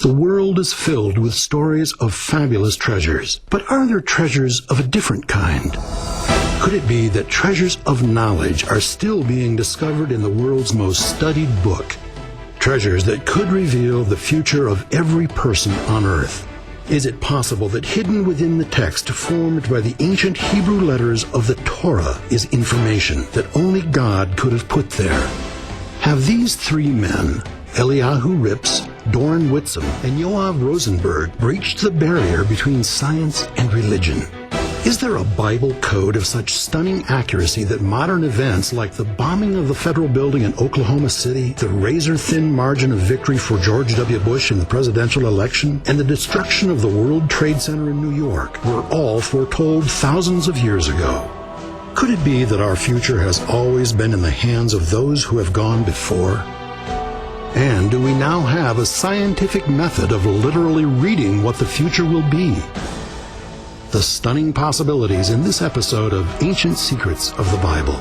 The world is filled with stories of fabulous treasures. But are there treasures of a different kind? Could it be that treasures of knowledge are still being discovered in the world's most studied book? Treasures that could reveal the future of every person on earth. Is it possible that hidden within the text formed by the ancient Hebrew letters of the Torah is information that only God could have put there? Have these three men, Eliyahu Rips, Doran Whitsom, and Yoav Rosenberg, breached the barrier between science and religion? Is there a Bible code of such stunning accuracy that modern events like the bombing of the federal building in Oklahoma City, the razor-thin margin of victory for George W. Bush in the presidential election, and the destruction of the World Trade Center in New York were all foretold thousands of years ago? Could it be that our future has always been in the hands of those who have gone before? And do we now have a scientific method of literally reading what the future will be? The stunning possibilities in this episode of Ancient Secrets of the Bible.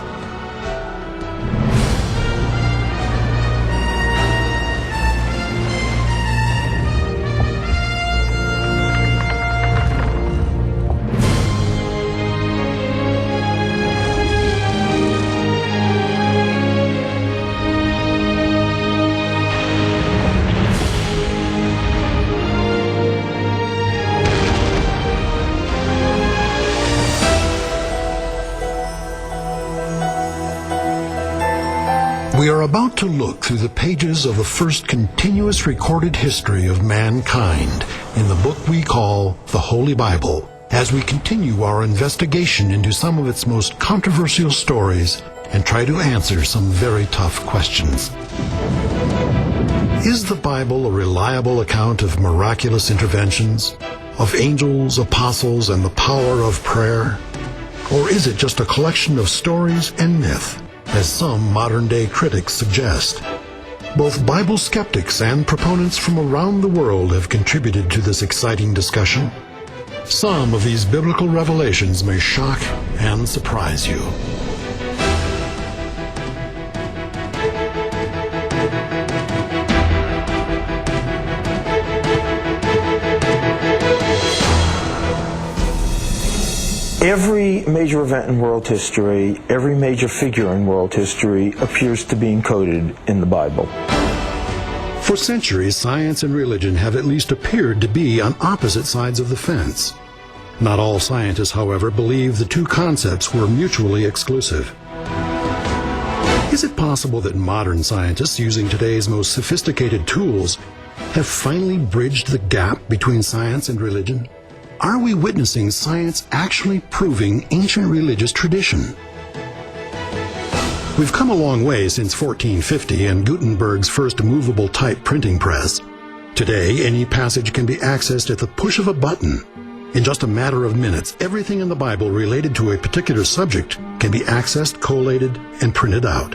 We are about to look through the pages of the first continuous recorded history of mankind in the book we call the Holy Bible, as we continue our investigation into some of its most controversial stories and try to answer some very tough questions. Is the Bible a reliable account of miraculous interventions, of angels, apostles, and the power of prayer? Or is it just a collection of stories and myth, as some modern-day critics suggest? Both Bible skeptics and proponents from around the world have contributed to this exciting discussion. Some of these biblical revelations may shock and surprise you. Every major event in world history, every major figure in world history appears to be encoded in the Bible. For centuries, science and religion have at least appeared to be on opposite sides of the fence. Not all scientists, however, believe the two concepts were mutually exclusive. Is it possible that modern scientists, using today's most sophisticated tools, have finally bridged the gap between science and religion? Are we witnessing science actually proving ancient religious tradition? We've come a long way since 1450 and Gutenberg's first movable type printing press. Today, any passage can be accessed at the push of a button. In just a matter of minutes, everything in the Bible related to a particular subject can be accessed, collated, and printed out.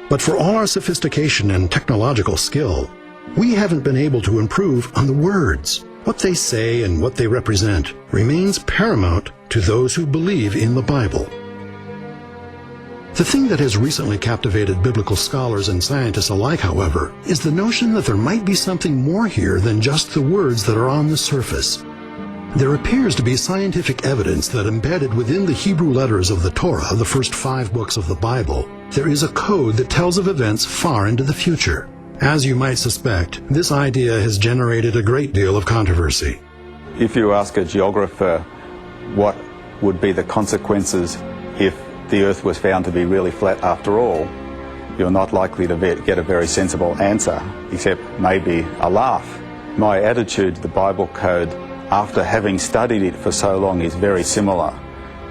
But for all our sophistication and technological skill, we haven't been able to improve on the words. What they say and what they represent remains paramount to those who believe in the Bible. The thing that has recently captivated biblical scholars and scientists alike, however, is the notion that there might be something more here than just the words that are on the surface. There appears to be scientific evidence that embedded within the Hebrew letters of the Torah, the first 5 books of the Bible, there is a code that tells of events far into the future. As you might suspect, this idea has generated a great deal of controversy. If you ask a geographer what would be the consequences if the Earth was found to be really flat after all, you're not likely to get a very sensible answer, except maybe a laugh. My attitude to the Bible code, after having studied it for so long, is very similar.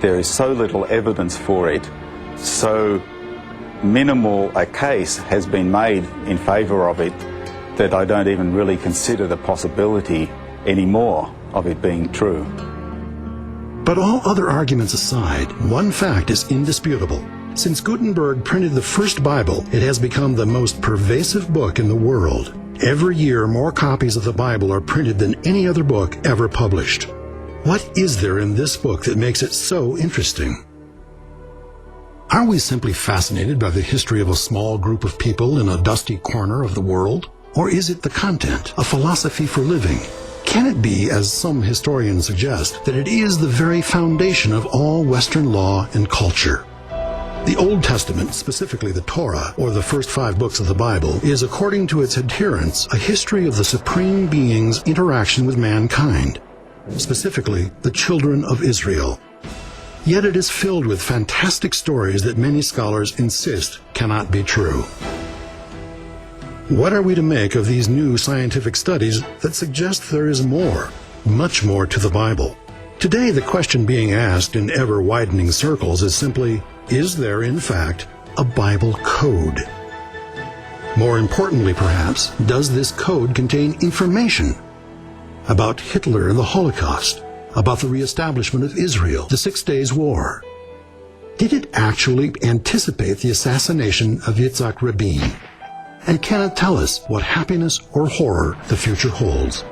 There is so little evidence for it, so minimal a case has been made in favor of it that I don't even really consider the possibility anymore of it being true. But all other arguments aside, one fact is indisputable. Since Gutenberg printed the first Bible, it has become the most pervasive book in the world. Every year, more copies of the Bible are printed than any other book ever published. What is there in this book that makes it so interesting? Are we simply fascinated by the history of a small group of people in a dusty corner of the world? Or is it the content, a philosophy for living? Can it be, as some historians suggest, that it is the very foundation of all Western law and culture? The Old Testament, specifically the Torah, or the first 5 books of the Bible, is, according to its adherents, a history of the Supreme Being's interaction with mankind, specifically the children of Israel. Yet it is filled with fantastic stories that many scholars insist cannot be true. What are we to make of these new scientific studies that suggest there is more, much more to the Bible? Today, the question being asked in ever-widening circles is simply, is there, in fact, a Bible code? More importantly, perhaps, does this code contain information about Hitler and the Holocaust, about the reestablishment of Israel, the 6 Days War? Did it actually anticipate the assassination of Yitzhak Rabin? And can it tell us what happiness or horror the future holds?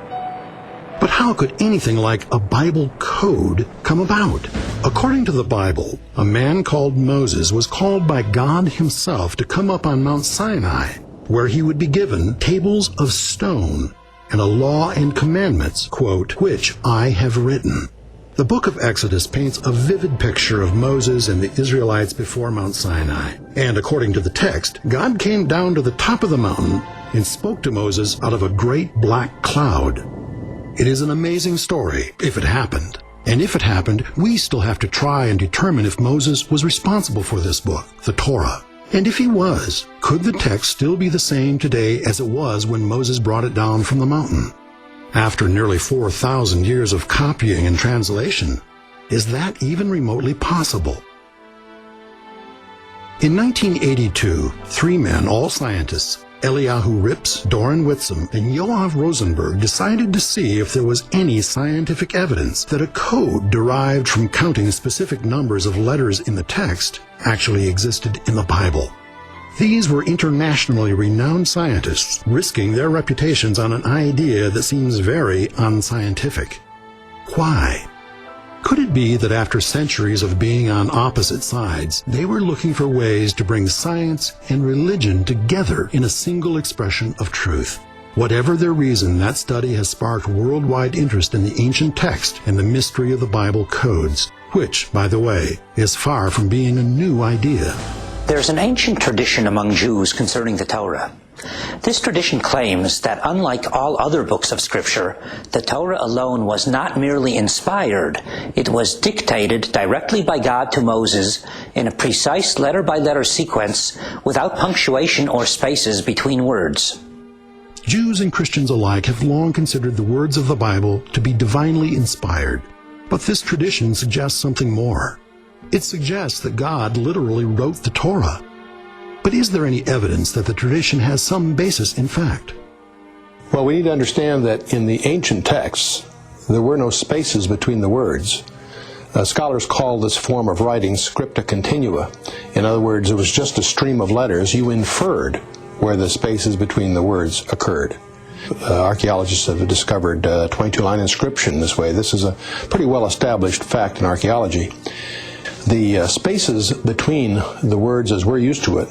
But how could anything like a Bible code come about? According to the Bible, a man called Moses was called by God himself to come up on Mount Sinai, where he would be given tables of stone and a law and commandments, quote, which I have written. The book of Exodus paints a vivid picture of Moses and the Israelites before Mount Sinai. And according to the text, God came down to the top of the mountain and spoke to Moses out of a great black cloud. It is an amazing story, if it happened. And if it happened, we still have to try and determine if Moses was responsible for this book, the Torah. And if he was, could the text still be the same today as it was when Moses brought it down from the mountain? After nearly 4,000 years of copying and translation, is that even remotely possible? In 1982, 3 men, all scientists, Eliyahu Rips, Doran Whitsom, and Yoav Rosenberg, decided to see if there was any scientific evidence that a code derived from counting specific numbers of letters in the text actually existed in the Bible. These were internationally renowned scientists risking their reputations on an idea that seems very unscientific. Why? Could it be that after centuries of being on opposite sides, they were looking for ways to bring science and religion together in a single expression of truth? Whatever their reason, that study has sparked worldwide interest in the ancient text and the mystery of the Bible codes, which, by the way, is far from being a new idea. There's an ancient tradition among Jews concerning the Torah. This tradition claims that unlike all other books of Scripture, the Torah alone was not merely inspired, it was dictated directly by God to Moses in a precise letter-by-letter sequence without punctuation or spaces between words. Jews and Christians alike have long considered the words of the Bible to be divinely inspired, but this tradition suggests something more. It suggests that God literally wrote the Torah. But is there any evidence that the tradition has some basis in fact? Well, we need to understand that in the ancient texts, there were no spaces between the words. Scholars call this form of writing scripta continua. In other words, it was just a stream of letters. You inferred where the spaces between the words occurred. Archaeologists have discovered 22-line inscription this way. This is a pretty well-established fact in archaeology. The spaces between the words as we're used to it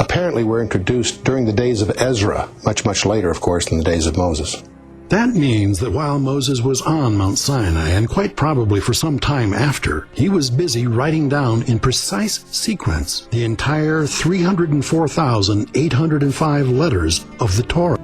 apparently were introduced during the days of Ezra, much later, of course, than the days of Moses. That means that while Moses was on Mount Sinai, and quite probably for some time after, he was busy writing down in precise sequence the entire 304,805 letters of the Torah.